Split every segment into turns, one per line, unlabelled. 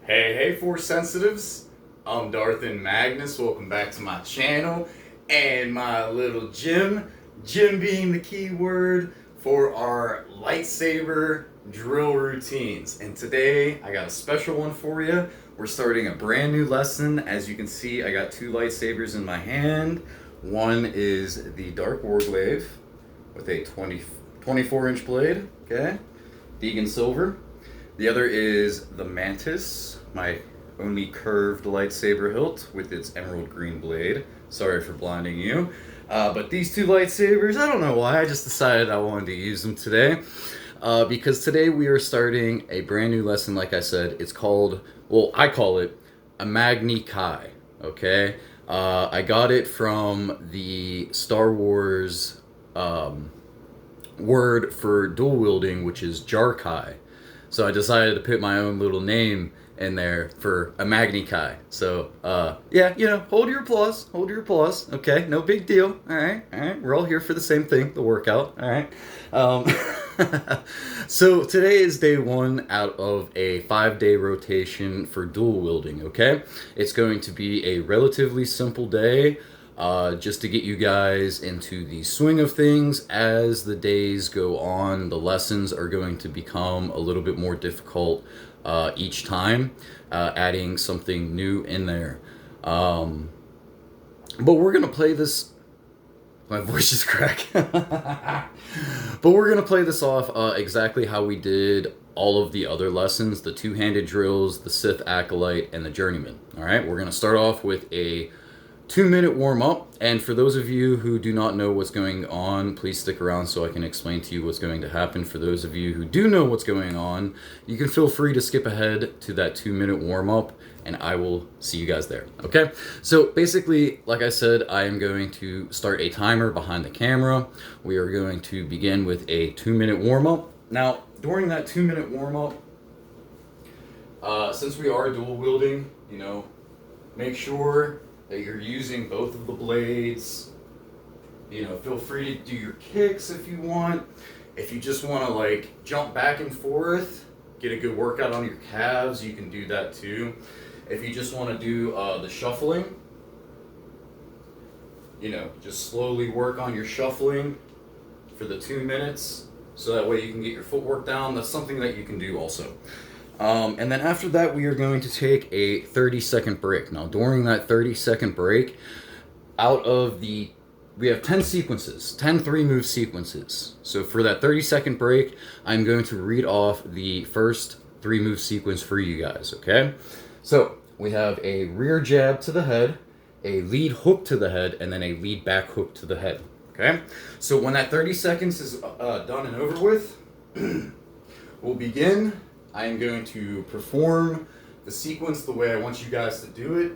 Hey, Force Sensitives. I'm Darth and Magnus. Welcome back to my channel and my little gym. Gym being the key word for our lightsaber drill routines. And today I got a special one for you. We're starting a brand new lesson. As you can see, I got two lightsabers in my hand. One is the Dark Warglaive with a 24-inch blade, okay? Deegan Silver. The other is the Mantis, my only curved lightsaber hilt with its emerald green blade. Sorry for blinding you. But these two lightsabers, I don't know why, I just decided I wanted to use them today. Because today we are starting a brand new lesson, like I said. It's called, well, I call it Imagni Kai, okay? I got it from the Star Wars word for dual wielding, which is Jarkai. So I decided to put my own little name in there for Imagni Kai. So, yeah, hold your applause, okay? No big deal, all right? We're all here for the same thing, the workout, all right? So today is day one out of a 5-day rotation for dual wielding, okay? It's going to be a relatively simple day, just to get you guys into the swing of things. As the days go on, the lessons are going to become a little bit more difficult each time, adding something new in there. But we're going to play this... My voice is cracking. But we're going to play this off exactly how we did all of the other lessons, the two-handed drills, the Sith Acolyte, and the Journeyman. All right, we're going to start off with a 2-minute warm-up, and for those of you who do not know what's going on, please stick around so I can explain to you what's going to happen. For those of you who do know what's going on, you can feel free to skip ahead to that 2-minute warm-up, and I will see you guys there, okay? So basically, like I said, I am going to start a timer behind the camera. We are going to begin with a 2-minute warm-up. Now, during that 2-minute warm-up, since we are dual wielding, make sure that you're using both of the blades. Feel free to do your kicks if you want. If you just want to jump back and forth, get a good workout on your calves, you can do that too. If you just want to do the shuffling, just slowly work on your shuffling for the 2 minutes, so that way you can get your footwork down. That's something that you can do also. And then after that, we are going to take a 30-second break. Now, during that 30-second break, we have 10 sequences, 10 3-move sequences. So for that 30-second break, I'm going to read off the first 3-move sequence for you guys, okay? So we have a rear jab to the head, a lead hook to the head, and then a lead back hook to the head, okay? So when that 30 seconds is done and over with, we'll begin. I am going to perform the sequence the way I want you guys to do it,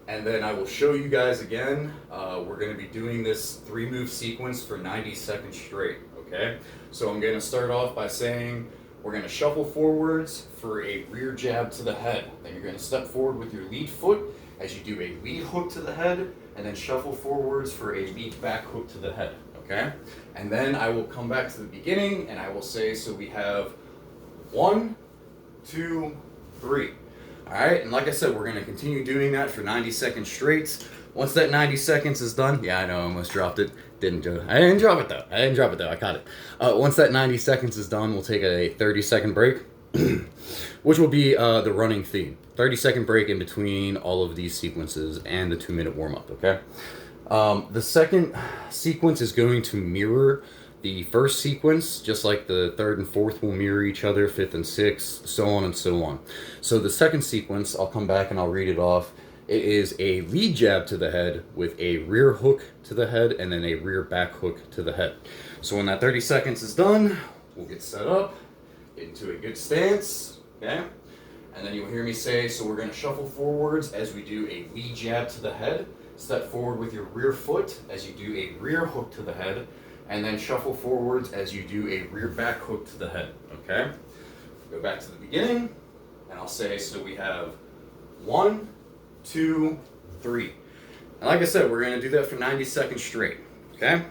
and then I will show you guys again. We're going to be doing this 3-move sequence for 90 seconds straight, okay? So I'm going to start off by saying we're going to shuffle forwards for a rear jab to the head. Then you're going to step forward with your lead foot as you do a lead hook to the head, and then shuffle forwards for a lead back hook to the head, okay? And then I will come back to the beginning, and I will say, so we have 1, 2, 3. All right, and like I said, we're going to continue doing that for 90 seconds straight. Once that 90 seconds is done, yeah, I know, I almost dropped it. I didn't drop it though. I caught it. Once that 90 seconds is done, we'll take a 30-second break, which will be the running theme. 30-second break in between all of these sequences and the 2-minute warm-up, okay? The second sequence is going to mirror the first sequence, just like the third and fourth will mirror each other, fifth and sixth, so on and so on. So the second sequence, I'll come back and I'll read it off. It is a lead jab to the head with a rear hook to the head and then a rear back hook to the head. So when that 30 seconds is done, we'll get set up, get into a good stance, okay? And then you'll hear me say, so we're going to shuffle forwards as we do a lead jab to the head, step forward with your rear foot as you do a rear hook to the head, and then shuffle forwards as you do a rear back hook to the head, okay? Go back to the beginning, and I'll say, so we have 1, 2, 3. And like I said, we're going to do that for 90 seconds straight, okay?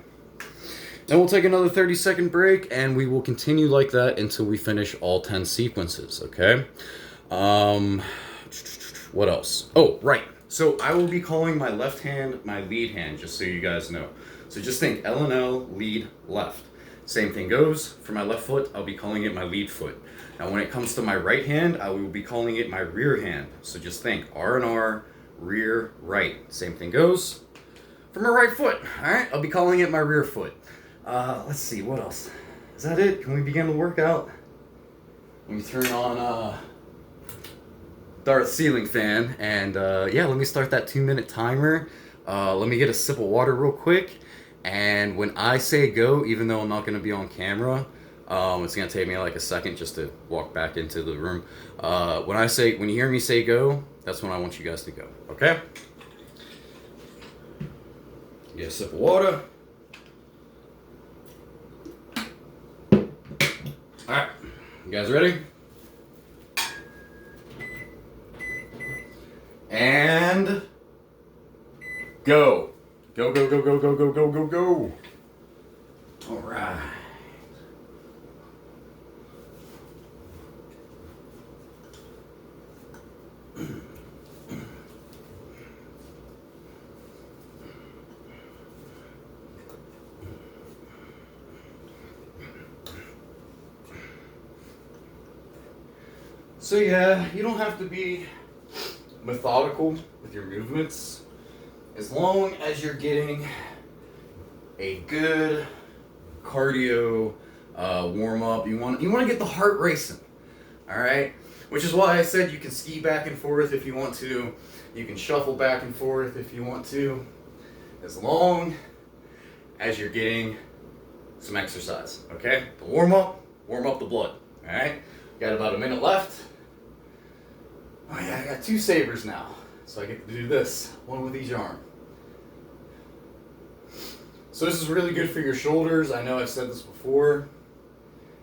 Then we'll take another 30-second break, and we will continue like that until we finish all 10 sequences, okay? What else? Oh, right. So I will be calling my left hand my lead hand, just so you guys know. So just think L and L, lead, left. Same thing goes for my left foot. I'll be calling it my lead foot. Now when it comes to my right hand, I will be calling it my rear hand. So just think R and R, rear, right. Same thing goes for my right foot. All right, I'll be calling it my rear foot. Let's see, what else? Is that it? Can we begin the workout? Let me turn on Darth ceiling fan, and yeah, let me start that 2-minute timer. Let me get a sip of water real quick, and when I say go, even though I'm not going to be on camera, it's going to take me like a second just to walk back into the room. When you hear me say go, that's when I want you guys to go, okay? Get a sip of water. Alright, you guys ready? And go. Go, go, go, go, go, go, go, go, go. Alright. So yeah, you don't have to be methodical with your movements as long as you're getting a good cardio warm up. You want to get the heart racing, all right? Which is why I said you can ski back and forth if you want to. You can shuffle back and forth if you want to, as long as you're getting some exercise. Okay, the warm up the blood. All right, got about a minute left. Oh yeah, I got 2 sabers now, so I get to do this, one with each arm. So this is really good for your shoulders. I know I've said this before,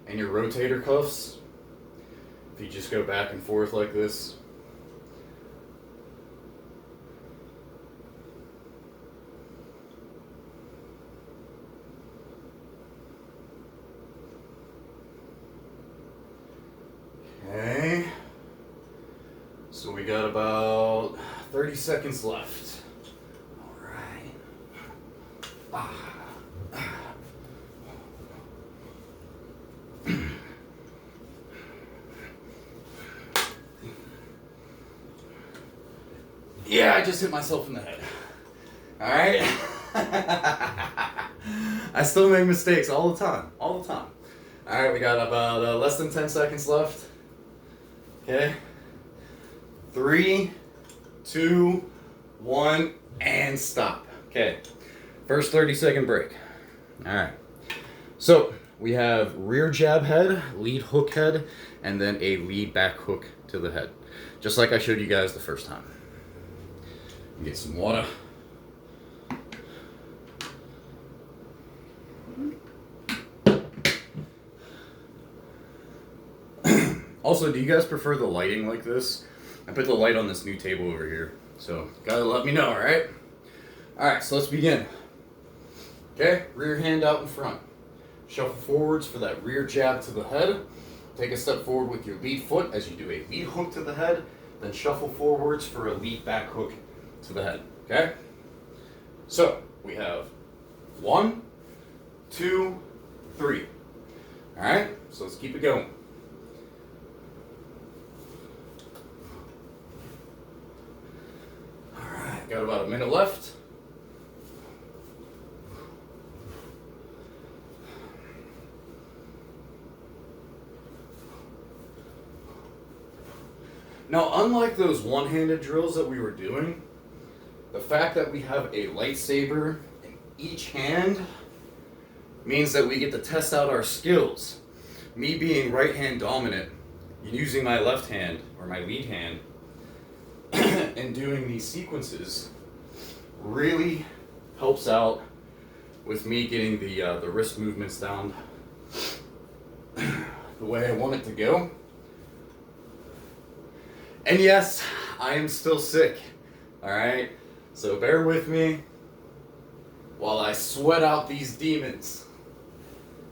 and your rotator cuffs. If you just go back and forth like this. Okay. So we got about 30 seconds left. All right. Yeah, I just hit myself in the head. All right. I still make mistakes all the time. All the time. All right, we got about less than 10 seconds left. Okay. 3, 2, 1, and stop. Okay. First 30-second break. All right. So we have rear jab head, lead hook head, and then a lead back hook to the head. Just like I showed you guys the first time. Get some water. Also, do you guys prefer the lighting like this? I put the light on this new table over here, so gotta let me know, alright? Alright, so let's begin. Okay, rear hand out in front. Shuffle forwards for that rear jab to the head. Take a step forward with your lead foot as you do a lead hook to the head, then shuffle forwards for a lead back hook to the head, okay? So, we have 1, 2, 3. Alright, so let's keep it going. Alright, got about a minute left. Now, unlike those one-handed drills that we were doing, the fact that we have a lightsaber in each hand means that we get to test out our skills. Me being right hand dominant, using my left hand, or my lead hand, and doing these sequences really helps out with me getting the wrist movements down the way I want it to go. And yes, I am still sick, alright? So bear with me while I sweat out these demons,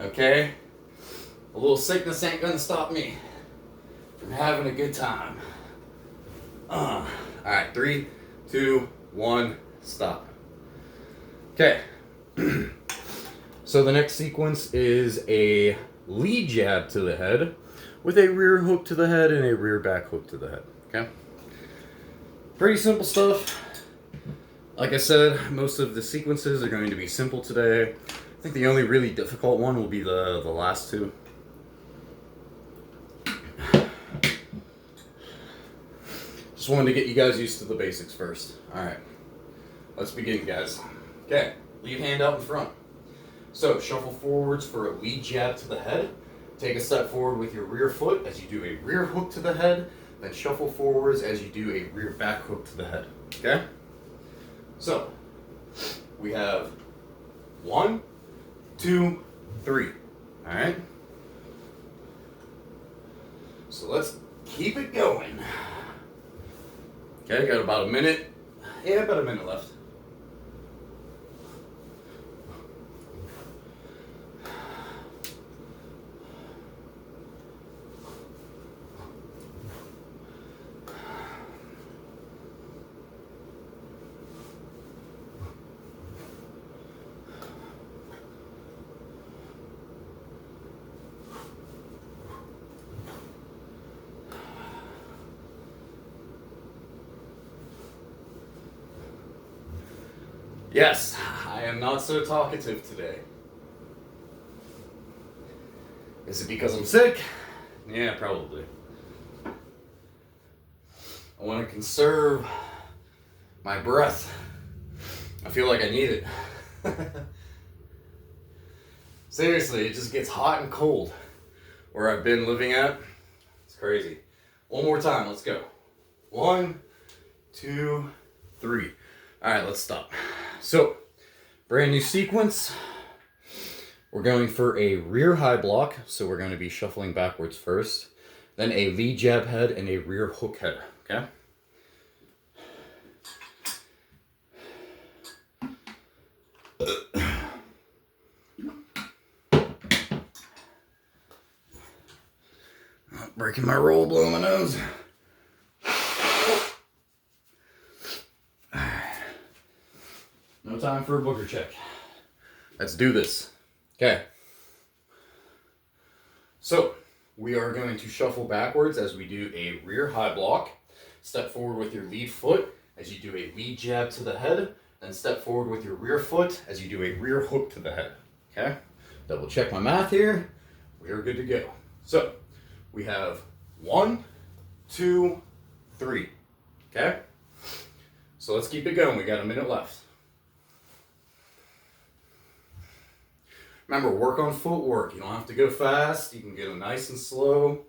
okay? A little sickness ain't gonna stop me from having a good time. All right, 3, 2, 1, stop. Okay. So the next sequence is a lead jab to the head with a rear hook to the head and a rear back hook to the head. Okay. Pretty simple stuff. Like I said, most of the sequences are going to be simple today. I think the only really difficult one will be the last two. Just wanted to get you guys used to the basics first. Alright, let's begin, guys. Okay, lead hand out in front. So, shuffle forwards for a lead jab to the head. Take a step forward with your rear foot as you do a rear hook to the head. Then shuffle forwards as you do a rear back hook to the head. Okay? So, we have 1, 2, 3. Alright? So let's keep it going. Okay, got about a minute. Yeah, about a minute left. Yes, I am not so talkative today. Is it because I'm sick? Yeah, probably. I want to conserve my breath. I feel like I need it. Seriously, it just gets hot and cold where I've been living at. It's crazy. One more time, let's go. 1, 2, 3. All right, let's stop. So, brand new sequence. We're going for a rear high block, so we're going to be shuffling backwards first. Then a lead jab head and a rear hook head, okay? Breaking my roll, blowing my nose. No time for a booger check. Let's do this. Okay. So, we are going to shuffle backwards as we do a rear high block. Step forward with your lead foot as you do a lead jab to the head. Then step forward with your rear foot as you do a rear hook to the head. Okay? Double check my math here. We are good to go. So, we have 1, 2, 3. Okay? So let's keep it going. We got a minute left. Remember, work on footwork. You don't have to go fast. You can get them nice and slow.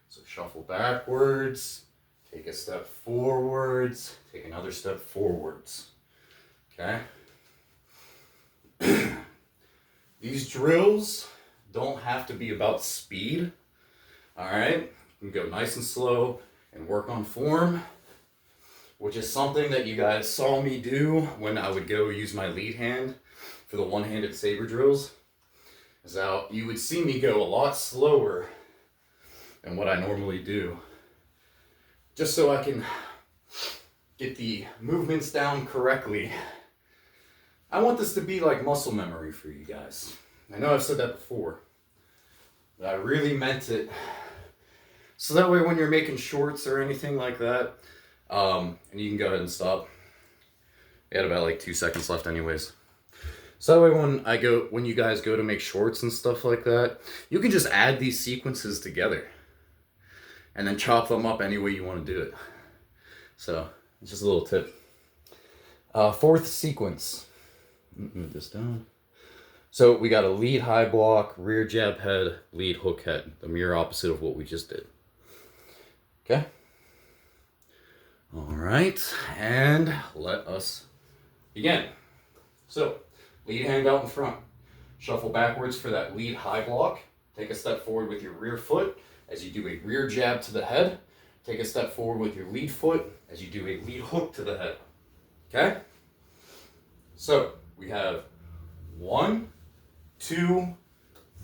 So shuffle backwards, take a step forwards, take another step forwards. Okay? These drills don't have to be about speed. All right? You can go nice and slow and work on form, which is something that you guys saw me do when I would go use my lead hand for the one-handed saber drills. Is out, you would see me go a lot slower than what I normally do, just so I can get the movements down correctly. I want this to be like muscle memory for you guys. I know I've said that before, but I really meant it. So that way when you're making shorts or anything like that, and you can go ahead and stop. We had about like 2 seconds left anyways. So that way when you guys go to make shorts and stuff like that, you can just add these sequences together and then chop them up any way you want to do it. So it's just a little tip. Fourth sequence. Move this down. So we got a lead high block, rear jab head, lead hook head. The mirror opposite of what we just did. Okay? All right, and let us begin. So, lead hand out in front. Shuffle backwards for that lead high block. Take a step forward with your rear foot as you do a rear jab to the head. Take a step forward with your lead foot as you do a lead hook to the head. Okay? So, we have 1, 2,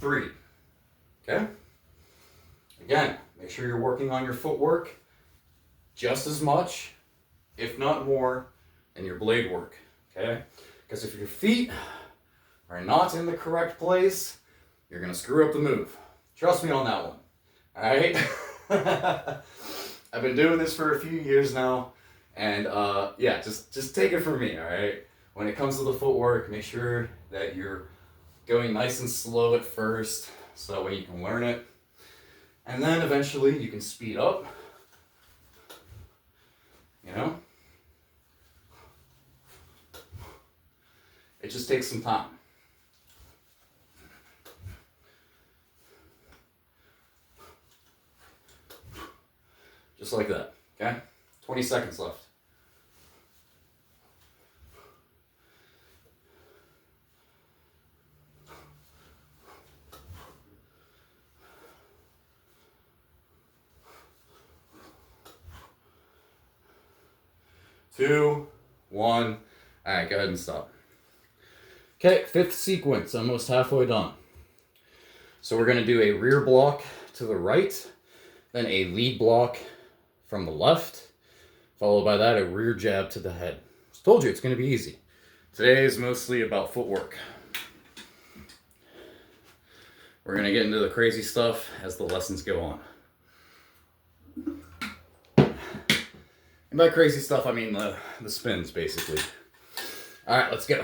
3. Okay? Again, make sure you're working on your footwork. just as much, if not more, than your blade work, okay? Because if your feet are not in the correct place, you're gonna screw up the move. Trust me on that one, all right? I've been doing this for a few years now, and yeah, just take it from me, all right? When it comes to the footwork, make sure that you're going nice and slow at first, so that way you can learn it. And then eventually you can speed up, you know? It just takes some time. Just like that, okay? 20 seconds left. Two, one. All right, go ahead and stop. Okay, fifth sequence, almost halfway done. So we're gonna do a rear block to the right, then a lead block from the left, followed by that a rear jab to the head. I told you it's gonna be easy. Today is mostly about footwork. We're gonna get into the crazy stuff as the lessons go on. And by crazy stuff, I mean the spins, basically. All right, let's go.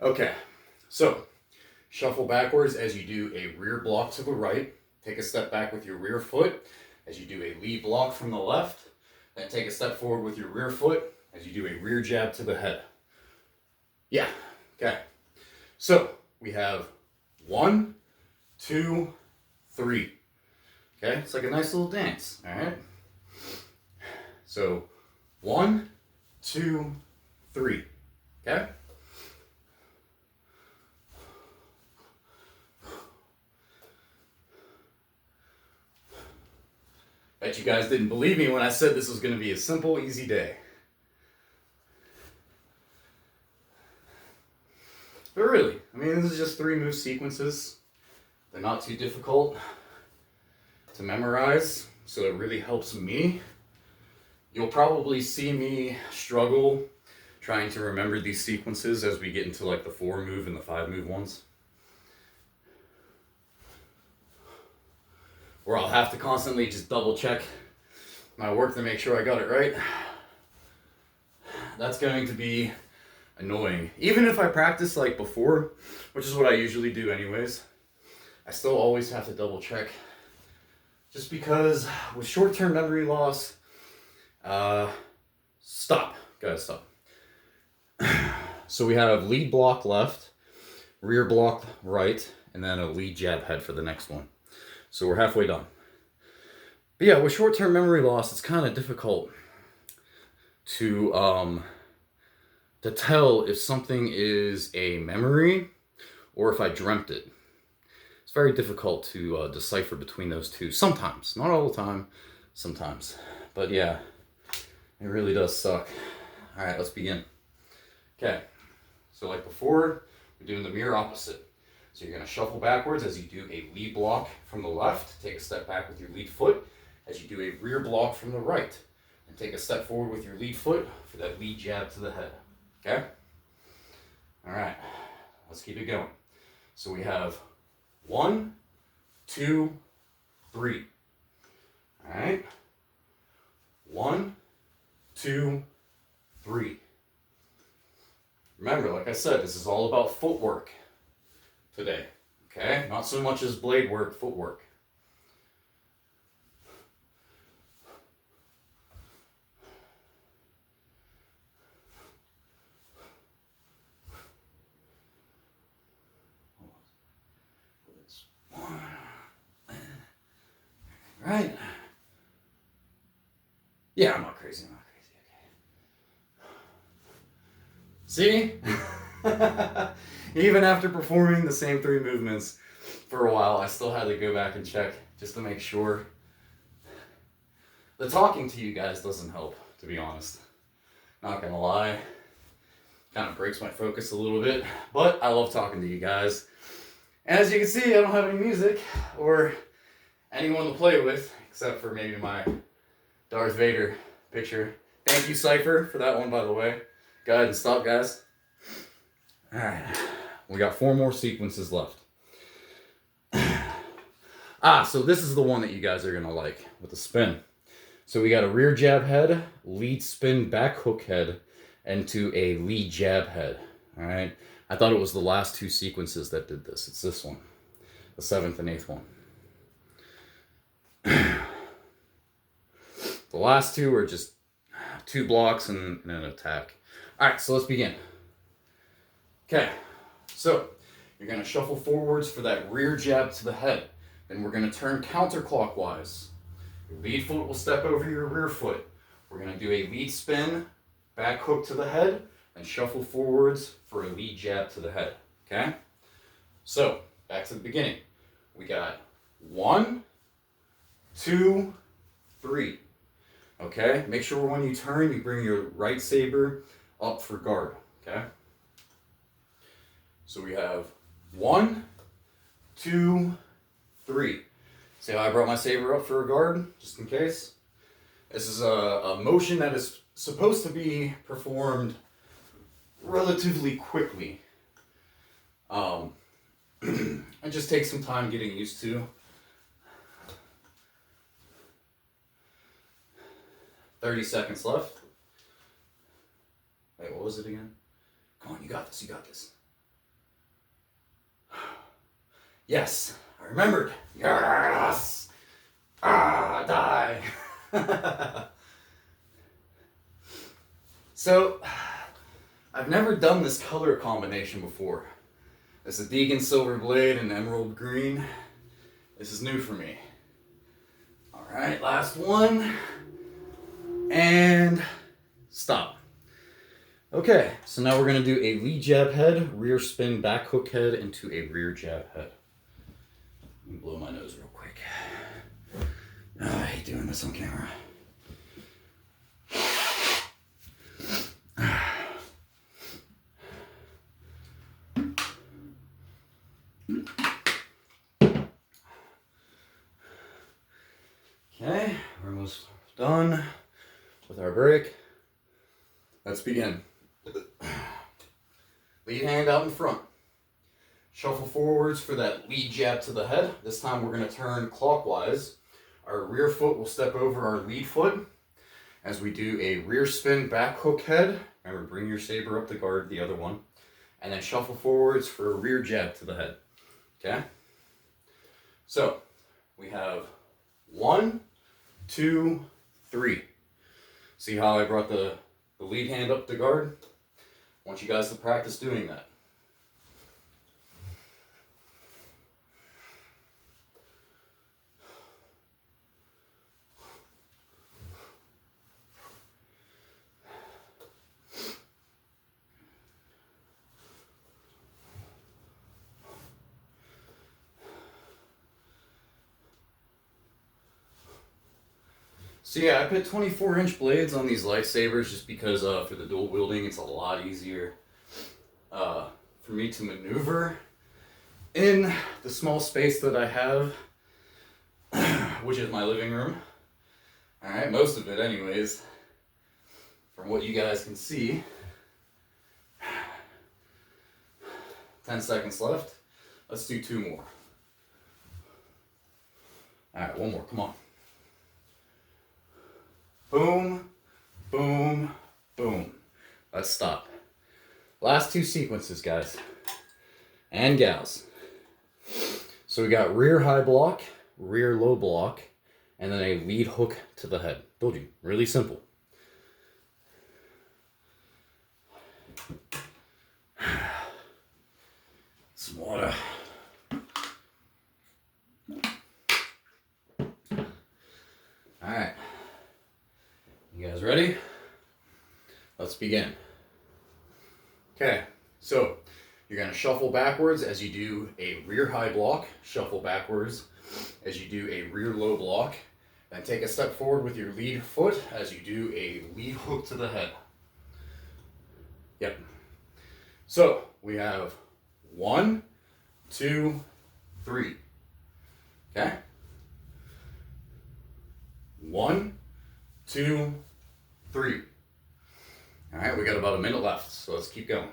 Okay, so shuffle backwards as you do a rear block to the right. Take a step back with your rear foot as you do a lead block from the left. Then take a step forward with your rear foot as you do a rear jab to the head. Yeah, okay. So we have 1, 2, 3. Okay, it's like a nice little dance, all right? So 1, 2, 3, okay? Bet you guys didn't believe me when I said this was going to be a simple, easy day. But really, I mean, this is just 3 move sequences. They're not too difficult to memorize, so it really helps me. You'll probably see me struggle trying to remember these sequences as we get into like the 4 move and the 5 move ones. Where I'll have to constantly just double check my work to make sure I got it right. That's going to be annoying. Even if I practice like before, which is what I usually do anyways, I still always have to double check. Just because with short-term memory loss, stop, guys, stop. So we have lead block left, rear block right, and then a lead jab head for the next one. So we're halfway done. But yeah, with short-term memory loss, it's kind of difficult to tell if something is a memory or if I dreamt it. It's very difficult to decipher between those two. Sometimes, not all the time, sometimes. But yeah, it really does suck. All right, let's begin. Okay, so like before, we're doing the mirror opposite. So you're gonna shuffle backwards as you do a lead block from the left. Take a step back with your lead foot as you do a rear block from the right. And take a step forward with your lead foot for that lead jab to the head. Okay? All right, let's keep it going. So we have 1, 2, 3. All right? 1, 2, 3. Remember, like I said, this is all about footwork today, okay? Not so much as blade work, footwork. Right? Yeah, I'm not crazy, okay. See? Even after performing the same 3 movements for a while, I still had to go back and check just to make sure. The talking to you guys doesn't help, to be honest. Not gonna lie. Kind of breaks my focus a little bit, but I love talking to you guys. And as you can see, I don't have any music or anyone to play with, except for maybe my Darth Vader picture. Thank you, Cypher, for that one, by the way. Go ahead and stop, guys. All right, we got 4 more sequences left. So this is the one that you guys are gonna like with the spin. So we got a rear jab head, lead spin back hook head, and to a lead jab head. All right. I thought it was the last 2 sequences that did this. It's this one, the 7th and 8th one. The last 2 are just 2 blocks and an attack. All right, so let's begin. Okay, so you're gonna shuffle forwards for that rear jab to the head. Then we're gonna turn counterclockwise. Your lead foot will step over your rear foot. We're gonna do a lead spin, back hook to the head, and shuffle forwards for a lead jab to the head, okay? So, back to the beginning. We got 1, 2, 3, okay? Make sure when you turn, you bring your right saber up for guard, okay? So we have 1, 2, 3. See how I brought my saber up for a guard, just in case? This is a motion that is supposed to be performed relatively quickly. It just takes some time getting used to. 30 seconds left. Wait, what was it again? Come on, you got this, you got this. Yes, I remembered. Yes! Die! So, I've never done this color combination before. It's a Deegan silver blade and emerald green. This is new for me. Alright, last one. And stop. Okay, so now we're going to do a lead jab head, rear spin, back hook head into a rear jab head. Let me blow my nose real quick. Oh, I hate doing this on camera. Okay, we're almost done with our break. Let's begin. Lead hand out in front. Shuffle forwards for that lead jab to the head. This time we're going to turn clockwise. Our rear foot will step over our lead foot as we do a rear spin back hook head. Remember, bring your saber up to guard the other one. And then shuffle forwards for a rear jab to the head. Okay? So, we have 1, 2, 3. See how I brought the lead hand up to guard? I want you guys to practice doing that. So yeah, I put 24-inch blades on these lightsabers just because for the dual wielding, it's a lot easier for me to maneuver in the small space that I have, which is my living room. All right, most of it anyways, from what you guys can see. 10 seconds left. Let's do 2 more. All right, 1 more, come on. Boom, boom, boom. Let's stop. Last 2 sequences, guys and gals. So we got rear high block, rear low block, and then a lead hook to the head. Told you, really simple. Some water. All right. You guys ready? Let's begin. Okay, so you're going to shuffle backwards as you do a rear high block, shuffle backwards as you do a rear low block, then take a step forward with your lead foot as you do a lead hook to the head. Yep. So we have 1, 2, 3. Okay? 1, 2, 3. All right, we got about a minute left, so let's keep going.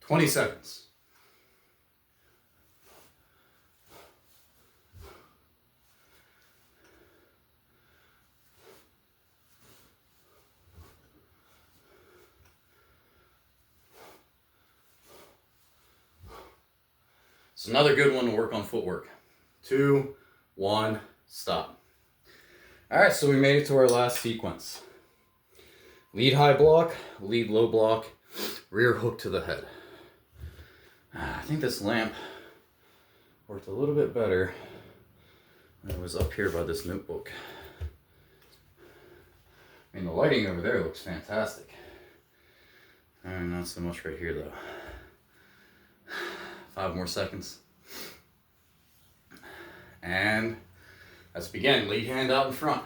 Twenty seconds. It's another good one to work on footwork. 2, 1, stop. All right, so we made it to our last sequence. Lead high block, lead low block, rear hook to the head. I think this lamp worked a little bit better when it was up here by this notebook. I mean, the lighting over there looks fantastic. Not so much right here though. 5 more seconds. And let's begin. Lead hand out in front.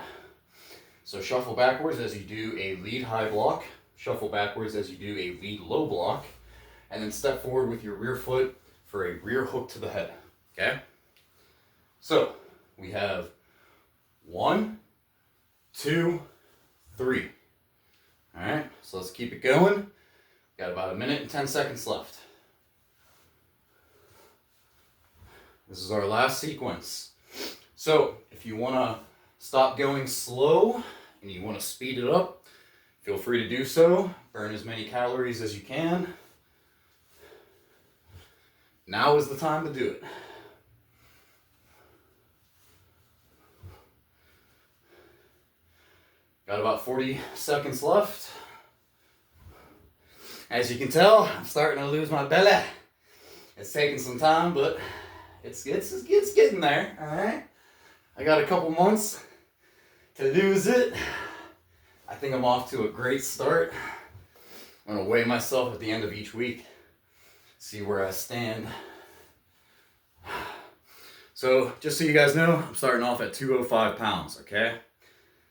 So shuffle backwards as you do a lead high block. Shuffle backwards as you do a lead low block. And then step forward with your rear foot for a rear hook to the head. Okay? So we have 1, 2, 3. All right, so let's keep it going. Got about a minute and 10 seconds left. This is our last sequence. So if you want to stop going slow and you want to speed it up, feel free to do so. Burn as many calories as you can. Now is the time to do it. Got about 40 seconds left. As you can tell, I'm starting to lose my belly. It's taking some time, but it's getting there, all right? I got a couple months to lose it. I think I'm off to a great start. I'm gonna weigh myself at the end of each week, see where I stand. So just so you guys know, I'm starting off at 205 pounds, okay?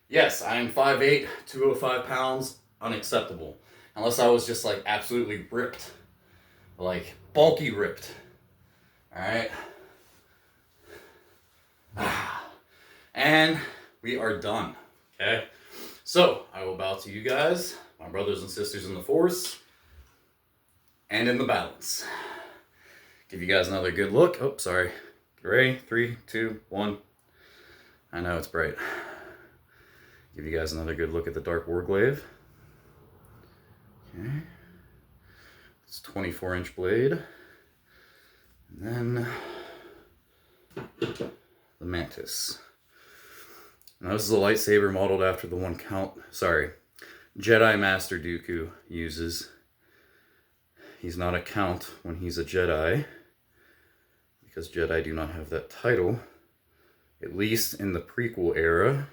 Yes, I am 5'8", 205 pounds, unacceptable. Unless I was just like absolutely ripped, like bulky ripped, all right? And we are done, okay? So I will bow to you guys, my brothers and sisters in the force, and in the balance. Give you guys another good look. Oh, sorry. Get ready, 3, 2, 1. I know it's bright. Give you guys another good look at the dark warglaive. Okay. It's 24-inch blade. And then the mantis. Now this is a lightsaber modeled after the one Jedi Master Dooku uses. He's not a count when he's a Jedi, because Jedi do not have that title, at least in the prequel era.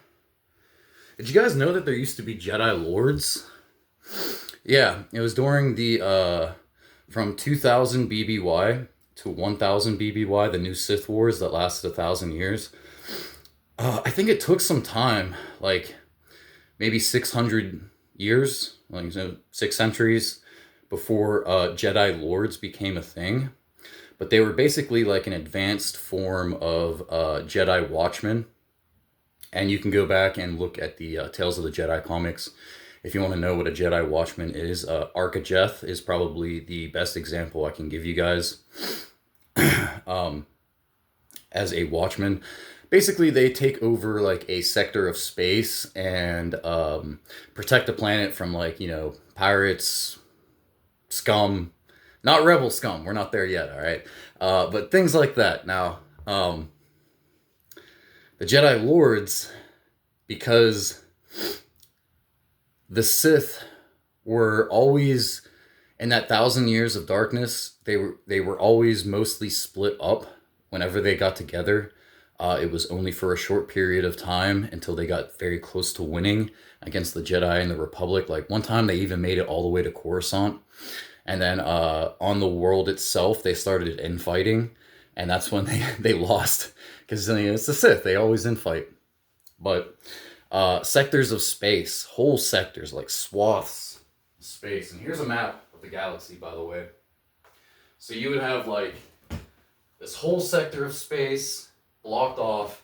Did you guys know that there used to be Jedi Lords? Yeah, it was during the, from 2000 BBY to 1000 BBY, the new Sith Wars that lasted 1,000 years. I think it took some time, like maybe 600 years, like 6 centuries, before Jedi Lords became a thing. But they were basically like an advanced form of Jedi Watchmen. And you can go back and look at the Tales of the Jedi comics if you want to know what a Jedi Watchman is. Archajeth is probably the best example I can give you guys as a Watchman. Basically, they take over like a sector of space and protect the planet from, like, you know, pirates, scum, not rebel scum. We're not there yet, all right? But things like that. Now, the Jedi Lords, because the Sith were always In that 1,000 years of darkness, they were always mostly split up. Whenever they got together, it was only for a short period of time until they got very close to winning against the Jedi and the Republic. Like one time, they even made it all the way to Coruscant, and then on the world itself, they started infighting, and that's when they lost because it's the Sith. They always infight. But sectors of space, whole sectors, like swaths of space. And here's a map of the galaxy, by the way. So you would have like this whole sector of space blocked off,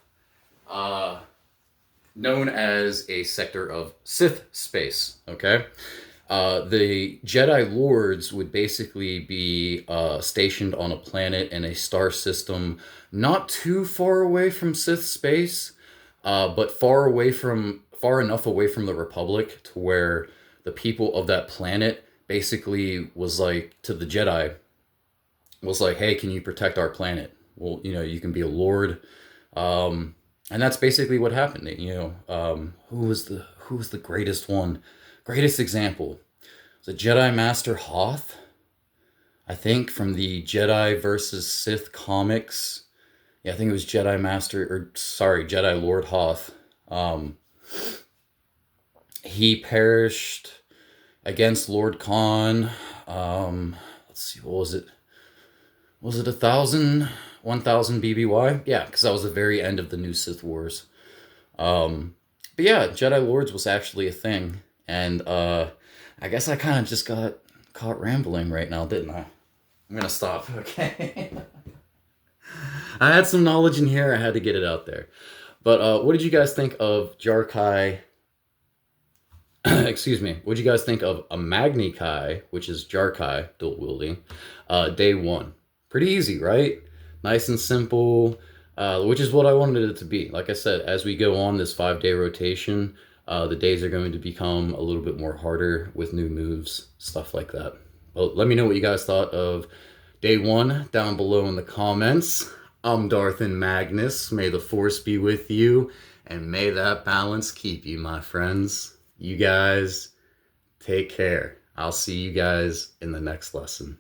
known as a sector of Sith space. Okay. The Jedi Lords would basically be stationed on a planet in a star system not too far away from Sith space, but far enough away from the Republic to where the people of that planet basically was like to the Jedi was like, hey, can you protect our planet? Well, you can be a Lord, and that's basically what happened. Who was the greatest one? Greatest example was a Jedi Master Hoth, I think, from the Jedi versus Sith comics. Yeah, I think it was Jedi Lord Hoth. He perished against Lord Khan. Let's see, what was it? Was it 1,000 BBY? Yeah, because that was the very end of the new Sith Wars. But yeah, Jedi Lords was actually a thing. And I guess I kind of just got caught rambling right now, didn't I? I'm going to stop, okay? I had some knowledge in here. I had to get it out there. But what did you guys think of Jarkai? Excuse me. What did you guys think of Imagni Kai, which is Jarkai, dual wielding, day one? Pretty easy, right? Nice and simple, which is what I wanted it to be. Like I said, as we go on this 5-day rotation, the days are going to become a little bit more harder with new moves, stuff like that. Well, let me know what you guys thought of day one down below in the comments. I'm Darth and Magnus. May the Force be with you, and may that balance keep you, my friends. You guys take care. I'll see you guys in the next lesson.